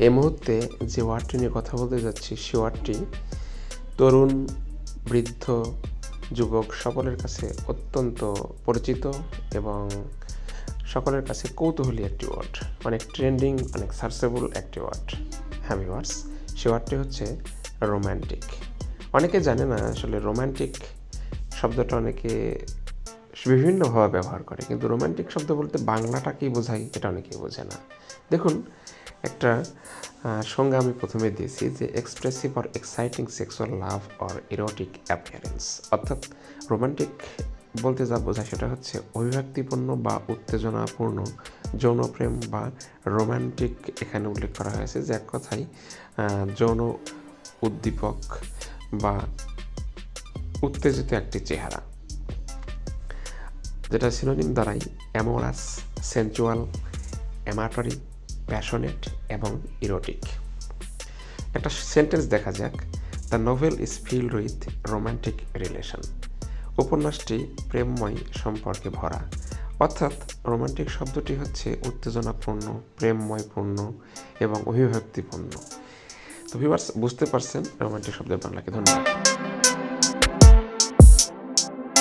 এই মুহূর্তে যে ওয়ার্ডটি নিয়ে কথা বলতে যাচ্ছি সে ওয়ার্ডটি তরুণ, বৃদ্ধ, যুবক সকলের কাছে অত্যন্ত পরিচিত এবং সকলের কাছে কৌতূহলী একটি ওয়ার্ড, অনেক ট্রেন্ডিং, অনেক সার্চেবল একটি ওয়ার্ড। হ্যাঁ ভিউয়ার্স, সে ওয়ার্ডটি হচ্ছে রোম্যান্টিক। অনেকে জানে না আসলে রোম্যান্টিক শব্দটা অনেকে বিভিন্নভাবে ব্যবহার করে, কিন্তু রোম্যান্টিক শব্দ বলতে বাংলাটা কী বোঝায় এটা অনেকেই বোঝে না। দেখুন, একটা সংজ্ঞা আমি প্রথমে দিয়েছি যে expressive or exciting sexual love or erotic appearance, অর্থাৎ রোম্যান্টিক বলতে যা বোঝায় সেটা হচ্ছে অভিব্যক্তিপূর্ণ বা উত্তেজনাপূর্ণ যৌনপ্রেম বা রোম্যান্টিক এখানে উল্লেখ করা হয়েছে, যে এক কথায় যৌন উদ্দীপক বা উত্তেজিত একটি চেহারা, যেটা সিনোনিম দ্বারাই অ্যামোরাস, সেন্সুয়াল, অ্যামাটরি, প্যাশনেট এবং ইরোটিক। একটা সেন্টেন্স দেখা যাক। The novel is filled with romantic relation. উপন্যাসটি প্রেমময় সম্পর্কে ভরা, অর্থাৎ রোম্যান্টিক শব্দটি হচ্ছে উত্তেজনাপূর্ণ, প্রেমময়পূর্ণ এবং অভিব্যক্তিপূর্ণ। তো ভিউয়ার্স, বুঝতে পারছেন রোম্যান্টিক শব্দের বাংলাকে। ধন্যবাদ।